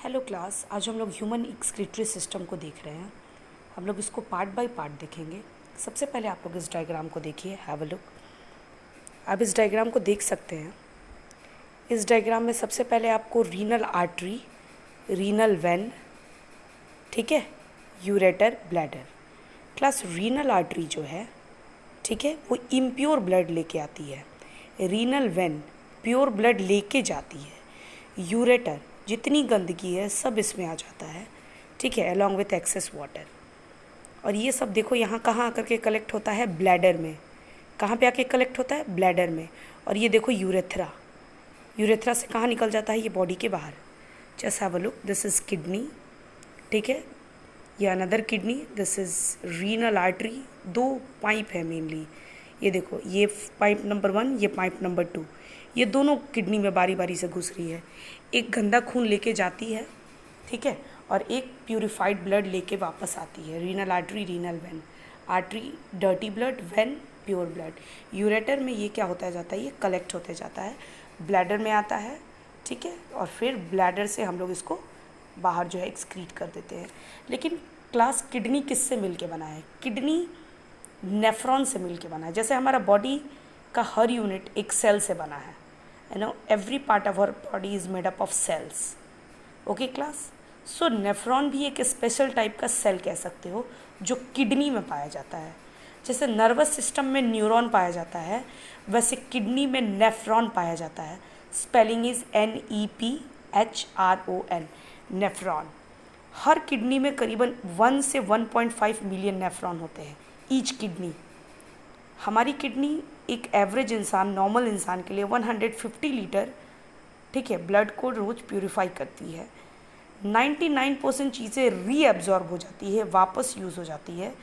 Hello class, आज हम लोग ह्यूमन एक्सक्रीटरी सिस्टम को देख रहे हैं। हम लोग इसको पार्ट बाय पार्ट देखेंगे। सबसे पहले आप लोग इस डायग्राम को देखिए, हैव अ लुक। आप इस डायग्राम को देख सकते हैं। इस डायग्राम में सबसे पहले आपको रीनल आर्टरी, रीनल वेन, ठीक है, ureter, bladder. Class renal artery जो है, ठीक है, वो इम्प्योर ब्लड लेके आती है। रीनल वेन प्योर ब्लड लेके जाती है। यूरेटर जितनी गंदगी है सब इसमें आ जाता है, ठीक है, अलॉन्ग विथ एक्सेस वाटर। और ये सब देखो यहाँ कहाँ आकर के कलेक्ट होता है, ब्लैडर में। कहाँ पे आके कलेक्ट होता है, ब्लैडर में। और ये देखो यूरेथ्रा, यूरेथ्रा से कहाँ निकल जाता है, ये बॉडी के बाहर। Just have a look, this is kidney, ठीक है, ये another kidney, this is renal artery. दो पाइप है मेनली, ये देखो, ये पाइप नंबर 1, ये पाइप नंबर 2, ये दोनों किडनी में बारी बारी से घुस रही है। एक गंदा खून लेके जाती है, ठीक है, और एक प्यूरिफाइड ब्लड लेके वापस आती है। Renal artery, renal vein. Artery dirty blood, when pure blood. Ureter में ये क्या होता जाता है, ये कलेक्ट होते जाता है, ब्लैडर में आता है, ठीक है, और फिर ब्लैडर से हम लोग इसको बाहर जो है एक्सक्रीट कर देते हैं। लेकिन क्लास किडनी किससे मिल के बना है? किडनी नेफ्रॉन से मिल के बना है। जैसे हमारा बॉडी का हर यूनिट एक सेल से बना है, you know, every part of our body is made up of cells. Okay class, so nephron भी एक स्पेशल टाइप का सेल कह सकते हो जो किडनी में पाया जाता है। जैसे नर्वस सिस्टम में न्यूरॉन पाया जाता है, वैसे किडनी में नेफ्रॉन पाया जाता है। Spelling is NEPHRON, nephron. Her kidney में करीबन 1 से 1.5 मिलियन नेफ्रॉन होते हैं, ईच किडनी। हमारी किडनी एक एवरेज इंसान, नॉर्मल इंसान के लिए 150 लीटर, ठीक है, ब्लड को रोज़ प्यूरिफाई करती है। 99% चीज़ें रीअब्जॉर्ब हो जाती है, वापस यूज़ हो जाती है।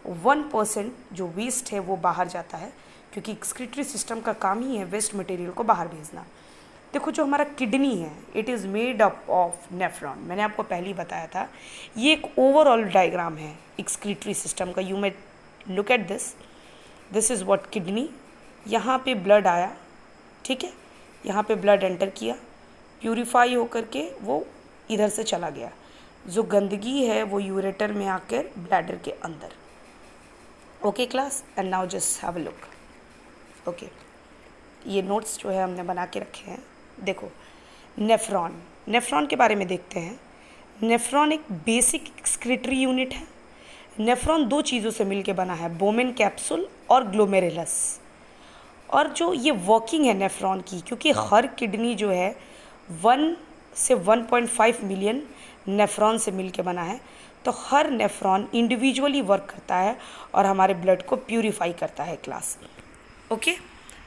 1% जो वेस्ट है वो बाहर जाता है, क्योंकि एक्सक्रीटरी सिस्टम का काम ही है वेस्ट मटेरियल को बाहर भेजना। देखो, जो हमारा किडनी है, it is made up of nephron. मैंने आपको पहले ही बताया था। ये एक ओवरऑल डायग्राम है एक्सक्रीटरी सिस्टम का। You may look at this, this is what kidney. यहाँ पे ब्लड आया, ठीक है, यहाँ पे ब्लड एंटर किया, प्यूरिफाई होकर के वो इधर से चला गया। जो गंदगी है वो यूरेटर में आकर ब्लैडर के अंदर। Okay class, and now just have a look. Okay, ये नोट्स जो है हमने बना के रखे हैं। देखो, नेफ्रॉन, नेफ्रॉन के बारे में देखते हैं। नेफ्रॉन एक बेसिक एक्सक्रीटरी यूनिट है। नेफ्रॉन दो चीज़ों से मिलके बना है, बोमेन कैप्सूल और ग्लोमेरुलस। और जो ये वर्किंग है नेफ्रॉन की, क्योंकि हर किडनी जो है 1 से 1.5 मिलियन नेफ्रॉन से मिलके बना है, तो हर नेफ्रॉन इंडिविजुअली वर्क करता है और हमारे ब्लड को प्यूरिफाई करता है क्लास। ओके,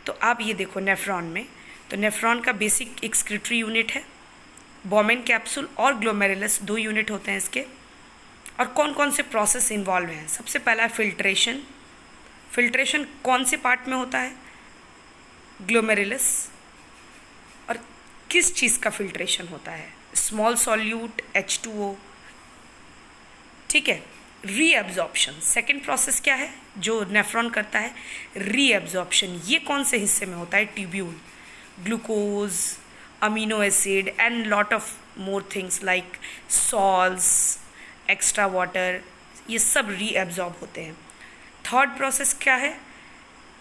तो आप ये देखो नेफ्रॉन में, तो नेफ्रॉन का बेसिक एक्सक्रीटरी यूनिट है, बोमेन कैप्सूल और ग्लोमेरुलस, 2 यूनिट होते हैं इसके। और कौन कौन से प्रोसेस इन्वॉल्व हैं? सबसे पहला फिल्ट्रेशन। फिल्ट्रेशन कौन से पार्ट में होता है? ग्लोमेरुलस। और किस चीज़ का फिल्ट्रेशन होता है? स्मॉल सॉल्यूट H2O, ठीक है। रीअब्जॉर्प्शन सेकेंड प्रोसेस क्या है जो नेफ्रॉन करता है? रीअब्जॉर्प्शन। ये कौन से हिस्से में होता है? Tubule, glucose, amino acid and lot of more things like salts, extra water, ये सब रीअब्जॉर्ब होते हैं। थर्ड प्रोसेस क्या है?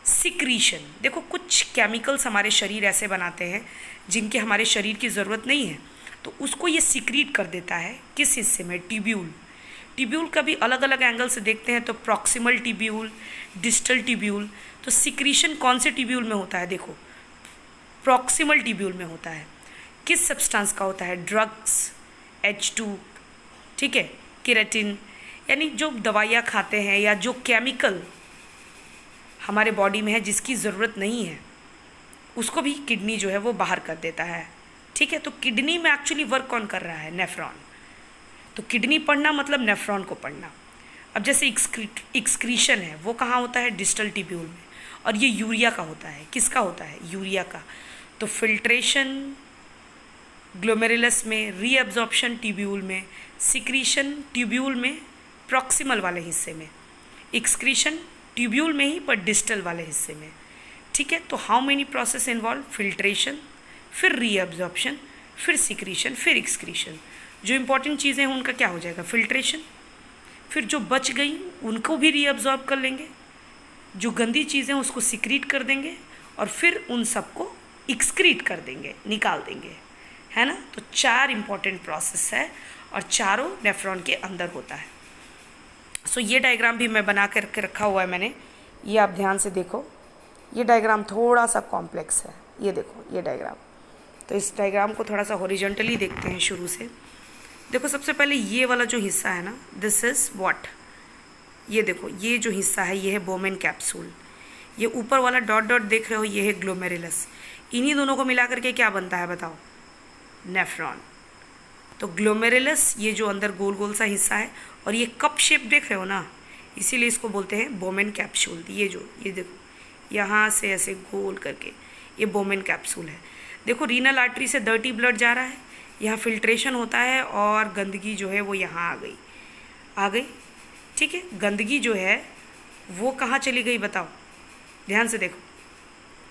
सिक्रीशन। देखो, कुछ केमिकल्स हमारे शरीर ऐसे बनाते हैं जिनकी हमारे शरीर की ज़रूरत नहीं है, तो उसको ये सिक्रीट कर देता है। किस हिस्से में? ट्यूब्यूल। ट्यूब्यूल का भी अलग अलग एंगल से देखते हैं, तो प्रॉक्सिमल ट्यूब्यूल, डिस्टल ट्यूब्यूल। तो सिक्रीशन कौन से ट्यूब्यूल में होता है? देखो, प्रॉक्सिमल ट्यूब्यूल में होता है। किस सब्सटेंस का होता है? ड्रग्स, H2, ठीक है, केराटिन, यानी जो दवाइयाँ खाते हैं या जो केमिकल हमारे बॉडी में है जिसकी ज़रूरत नहीं है, उसको भी किडनी जो है वो बाहर कर देता है, ठीक है। तो किडनी में एक्चुअली वर्क कौन कर रहा है? नेफ्रॉन। तो किडनी पढ़ना मतलब नेफ्रॉन को पढ़ना। अब जैसे एक्सक्रीशन है, वो कहाँ होता है? डिस्टल ट्यूब्यूल में। और ये यूरिया का होता है। किसका होता है? यूरिया का। तो फिल्ट्रेशन ग्लोमेरुलस में, रीअब्जॉर्प्शन ट्यूब्यूल में, सिक्रीशन ट्यूब्यूल में प्रॉक्सिमल वाले हिस्से में, एक्सक्रीशन ट्यूब्यूल में ही पर डिस्टल वाले हिस्से में, ठीक है। तो how many process involve? Filtration, फिर रीअब्जॉर्प्शन, फिर सिक्रीशन, फिर एक्सक्रीशन। जो इम्पोर्टेंट चीज़ें हैं उनका क्या हो जाएगा, फिल्ट्रेशन। फिर जो बच गई उनको भी रीअब्जॉर्ब कर लेंगे, जो गंदी चीज़ें उसको सिक्रीट कर देंगे, और फिर उन सबको एक्सक्रीट कर देंगे, निकाल देंगे, है ना। तो 4 इम्पॉर्टेंट प्रोसेस है और चारों नेफ्रॉन के अंदर होता है। सो ये डायग्राम भी मैं बना करके रखा हुआ है मैंने, ये आप ध्यान से देखो। ये डायग्राम थोड़ा सा कॉम्प्लेक्स है, ये देखो ये डायग्राम। तो इस डायग्राम को थोड़ा सा हॉरिजॉन्टली देखते हैं शुरू से। देखो सबसे पहले ये वाला जो हिस्सा है ना, दिस इज़ व्हाट, ये देखो ये जो हिस्सा है ये है बोमेन कैप्सूल। ये ऊपर वाला डॉट डॉट देख रहे हो ये है ग्लोमेरुलस। इन्हीं दोनों को मिला करके क्या बनता है बताओ, नेफ्रॉन। तो ग्लोमेरुलस ये जो अंदर गोल गोल सा हिस्सा है, और ये कप शेप देख रहे हो ना, इसीलिए इसको बोलते हैं बोमेन कैप्सूल। ये देखो यहाँ से ऐसे गोल करके ये बोमेन कैप्सूल है। देखो रीनल आर्टरी से डर्टी ब्लड जा रहा है, यहाँ फिल्ट्रेशन होता है और गंदगी जो है वो यहाँ आ गई। ठीक है, गंदगी जो है वो कहाँ चली गई बताओ, ध्यान से देखो।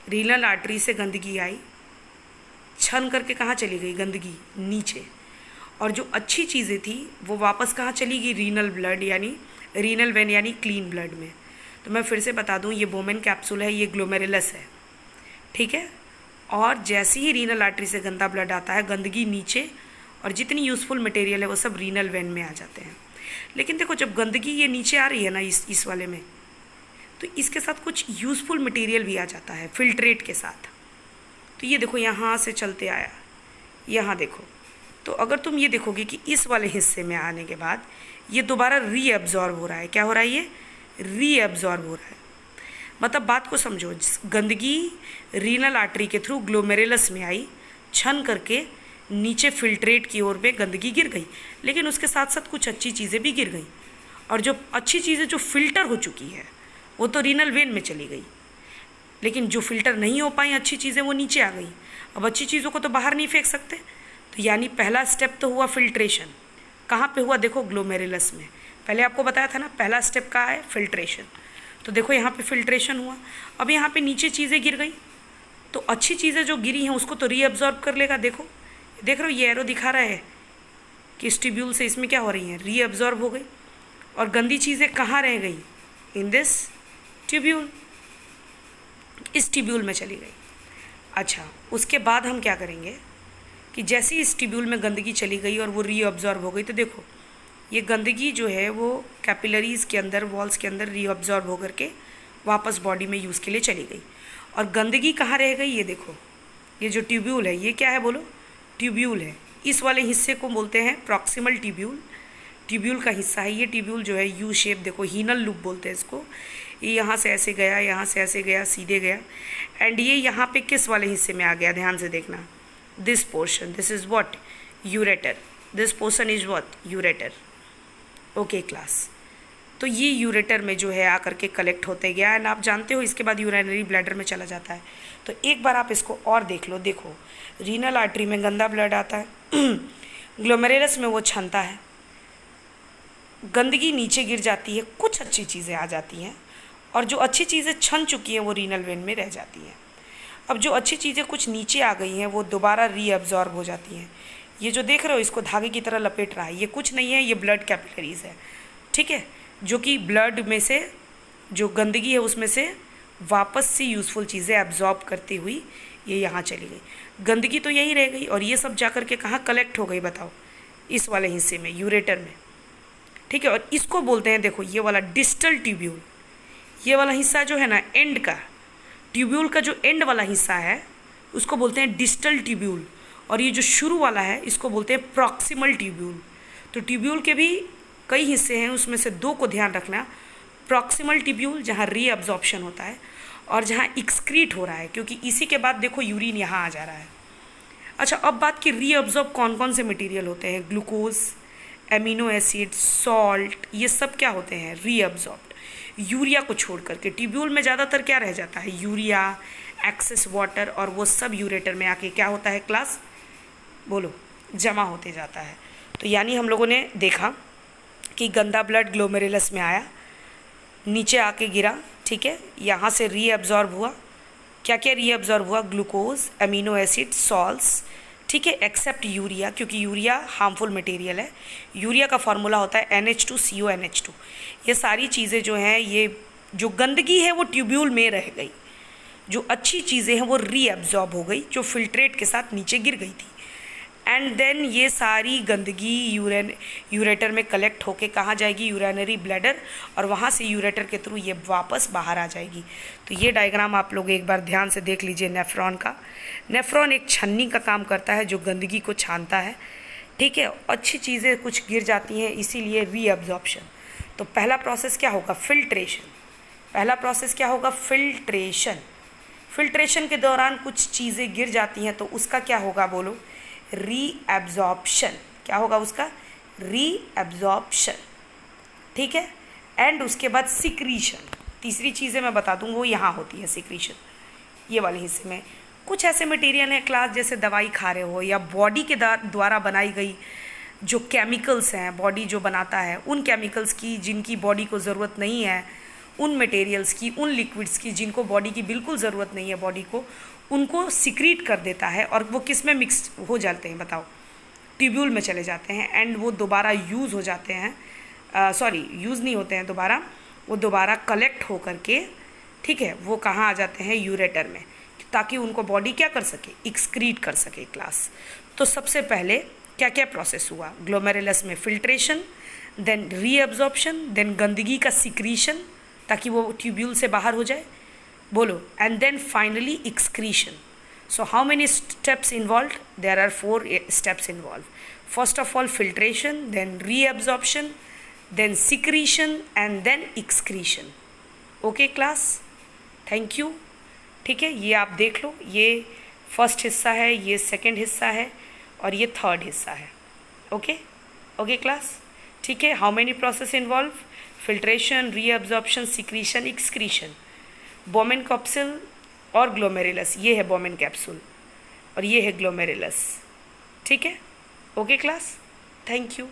रीनल आर्टरी से गंदगी आई, छन करके कहाँ चली गई गंदगी, नीचे। और जो अच्छी चीज़ें थी वो वापस कहाँ चली गई, रीनल ब्लड यानी रीनल वेन यानी क्लीन ब्लड में। तो मैं फिर से बता दूँ, ये बोमेन कैप्सूल है, ये ग्लोमेरुलस है, ठीक है। और जैसे ही रीनल आर्टरी से गंदा ब्लड आता है, गंदगी नीचे, और जितनी यूज़फुल मटेरियल है वो सब रीनल वेन में आ जाते हैं। लेकिन देखो जब गंदगी ये नीचे आ रही है ना इस वाले में, तो इसके साथ कुछ यूज़फुल मटेरियल भी आ जाता है फिल्ट्रेट के साथ। तो ये देखो यहाँ से चलते आया, यहाँ देखो। तो अगर तुम ये देखोगे कि इस वाले हिस्से में आने के बाद ये दोबारा रीअब्जॉर्ब हो रहा है। क्या हो रहा है, ये रीअब्जॉर्ब हो रहा है। मतलब बात को समझो, गंदगी रीनल आर्टरी के थ्रू ग्लोमेरुलस में आई, छन करके नीचे फिल्ट्रेट की ओर में गंदगी गिर गई, लेकिन उसके साथ साथ कुछ अच्छी चीज़ें भी गिर गई। और जो अच्छी चीज़ें जो फिल्टर हो चुकी है वो तो रीनल वेन में चली गई, लेकिन जो फिल्टर नहीं हो पाई अच्छी चीज़ें वो नीचे आ गई। अब अच्छी चीज़ों को तो बाहर नहीं फेंक सकते, तो यानी पहला स्टेप तो हुआ फिल्ट्रेशन। कहाँ पे हुआ देखो, ग्लोमेरुलस में। पहले आपको बताया था ना पहला स्टेप कहाँ है, फिल्ट्रेशन। तो देखो यहाँ पे फिल्ट्रेशन हुआ, अब यहाँ पे नीचे चीज़ें गिर गई, तो अच्छी चीज़ें जो गिरी हैं उसको तो रीअब्जॉर्ब कर लेगा। देखो देख रहे हो ये एरो दिखा रहा है कि इस ट्यूब्यूल से इसमें क्या हो रही हैं, रीअब्जॉर्ब हो गई। और गंदी चीज़ें कहाँ रह गई, इन दिस ट्यूब्यूल, इस ट्यूब्यूल में चली गई। अच्छा, उसके बाद हम क्या करेंगे कि जैसे इस ट्यूब्यूल में गंदगी चली गई और वो रीअब्जॉर्ब हो गई, तो देखो ये गंदगी जो है वो कैपिलरीज़ के अंदर, वॉल्स के अंदर रीअब्जॉर्ब होकर के वापस बॉडी में यूज़ के लिए चली गई। और गंदगी कहाँ रह गई, ये देखो ये जो ट्यूब्यूल है ये क्या है बोलो, ट्यूब्यूल है। इस वाले हिस्से को बोलते हैं प्रॉक्सिमल ट्यूब्यूल, ट्यूब्यूल का हिस्सा है ये। ट्यूब्यूल जो है यू शेप, देखो हीनल लूप बोलते हैं इसको। ये यहाँ से ऐसे गया, यहाँ से ऐसे गया, सीधे गया, एंड ये यहाँ पे किस वाले हिस्से में आ गया, ध्यान से देखना। This portion, this is what, ureter. This portion is what, ureter. Okay class. तो ये यूरेटर में जो है आकर के कलेक्ट होते गया, एंड आप जानते हो इसके बाद यूरिनरी ब्लैडर में चला जाता है। तो एक बार आप इसको और देख लो। देखो रीनल आर्टरी में गंदा ब्लड आता है, ग्लोमेरुलस में वो छनता है, गंदगी नीचे गिर जाती है, कुछ अच्छी चीज़ें आ जाती हैं, और जो अच्छी चीज़ें छन चुकी हैं वो रीनल वेन में रह जाती हैं। अब जो अच्छी चीज़ें कुछ नीचे आ गई हैं वो दोबारा रीअब्जॉर्ब हो जाती हैं। ये जो देख रहे हो इसको धागे की तरह लपेट रहा है, ये कुछ नहीं है, ये ब्लड कैपिलरीज है, ठीक है, जो कि ब्लड में से जो गंदगी है उसमें से वापस से यूज़फुल चीज़ें एब्जॉर्ब करती हुई ये यहाँ चली गई। गंदगी तो यहीं रह गई, और ये सब जा कर के कहाँ कलेक्ट हो गई बताओ, इस वाले हिस्से में, यूरेटर में, ठीक है। और इसको बोलते हैं, देखो ये वाला डिस्टल ट्यूब्यूल, ये वाला हिस्सा जो है ना एंड का, ट्यूब्यूल का जो एंड वाला हिस्सा है उसको बोलते हैं डिस्टल ट्यूब्यूल, और ये जो शुरू वाला है इसको बोलते हैं प्रॉक्सिमल ट्यूब्यूल। तो ट्यूब्यूल के भी कई हिस्से हैं, उसमें से 2 को ध्यान रखना। प्रॉक्सिमल ट्यूब्यूल जहाँ रीअब्जॉर्प्शन होता है और जहाँ एक्सक्रीट हो रहा है, क्योंकि इसी के बाद देखो यूरिन यहाँ आ जा रहा है। अच्छा, अब बात की रीअब्जॉर्ब कौन कौन से मटेरियल होते हैं, ग्लूकोज, एमिनो एसिड, सॉल्ट, ये सब क्या होते हैं, रीअब्जॉर्ब्ड। यूरिया को छोड़ करके ट्यूब्यूल में ज़्यादातर क्या रह जाता है, यूरिया, एक्सेस वाटर, और वो सब यूरेटर में आके क्या होता है क्लास, बोलो, जमा होते जाता है। तो यानी हम लोगों ने देखा कि गंदा ब्लड ग्लोमेरुलस में आया, नीचे आके गिरा, ठीक है, यहाँ से रीअब्जॉर्ब हुआ। क्या क्या रीअब्जॉर्ब हुआ, ग्लूकोज, एमिनो एसिड, सॉल्ट्स, ठीक है, एक्सेप्ट यूरिया, क्योंकि यूरिया हार्मफुल मटेरियल है। यूरिया का फॉर्मूला होता है NH2CONH2। ये सारी चीज़ें जो हैं, ये जो गंदगी है वो ट्यूब्यूल में रह गई, जो अच्छी चीज़ें हैं वो रीअब्जॉर्ब हो गई, जो फिल्ट्रेट के साथ नीचे गिर गई थी। एंड देन ये सारी गंदगी यूरेटर में कलेक्ट होके कहाँ जाएगी, यूरिनरी ब्लैडर, और वहाँ से यूरेटर के थ्रू ये वापस बाहर आ जाएगी। तो ये डायग्राम आप लोग एक बार ध्यान से देख लीजिए नेफ्रॉन का। नेफ्रॉन एक छन्नी का काम करता है जो गंदगी को छानता है, ठीक है। अच्छी चीज़ें कुछ गिर जाती हैं, इसीलिए रीअब्जॉर्प्शन। तो पहला प्रोसेस क्या होगा, फिल्ट्रेशन। पहला प्रोसेस क्या होगा, फिल्ट्रेशन। फिल्ट्रेशन के दौरान कुछ चीज़ें गिर जाती हैं तो उसका क्या होगा, बोलो, रीअब्जॉर्प्शन। क्या होगा उसका, रीअब्जॉर्प्शन, ठीक है। एंड उसके बाद सिक्रीशन। तीसरी चीज़ें मैं बता दूँ, वो यहाँ होती है सिक्रीशन, ये वाले हिस्से में। कुछ ऐसे मटेरियल हैं क्लास, जैसे दवाई खा रहे हो या बॉडी के द्वारा बनाई गई जो केमिकल्स हैं, बॉडी जो बनाता है उन केमिकल्स की जिनकी बॉडी को ज़रूरत नहीं है, उन मटेरियल्स की, उन लिक्विड्स की जिनको बॉडी की बिल्कुल ज़रूरत नहीं है बॉडी को, उनको सिक्रीट कर देता है। और वो किस में मिक्स हो जाते हैं बताओ, ट्यूब्यूल में चले जाते हैं, एंड वो दोबारा यूज़ हो जाते हैं, यूज़ नहीं होते हैं दोबारा, वो दोबारा कलेक्ट हो करके, ठीक है, वो कहाँ आ जाते हैं, यूरेटर में, ताकि उनको बॉडी क्या कर सके, एक्सक्रीट कर सके क्लास। तो सबसे पहले क्या क्या प्रोसेस हुआ, ग्लोमेरुलस में फिल्ट्रेशन, देन रीअब्जॉर्प्शन, देन गंदगी का सिक्रीशन ताकि वो ट्यूब्यूल से बाहर हो जाए, बोलो, and then finally excretion. So how many steps involve, there are 4 steps involve. First of all filtration, then reabsorption, then secretion, and then excretion. Okay class, thank you, ठीक है। ये आप देख लो, ये फर्स्ट हिस्सा है, ये सेकंड हिस्सा है, और ये थर्ड हिस्सा है। ओके, ओके क्लास, ठीक है। How many process involve, filtration, reabsorption, secretion, excretion. Bowman capsule और ग्लोमेरुलस, ये है बोमेन कैप्सूल और ये है ग्लोमेरुलस, ठीक है। Okay class, thank you.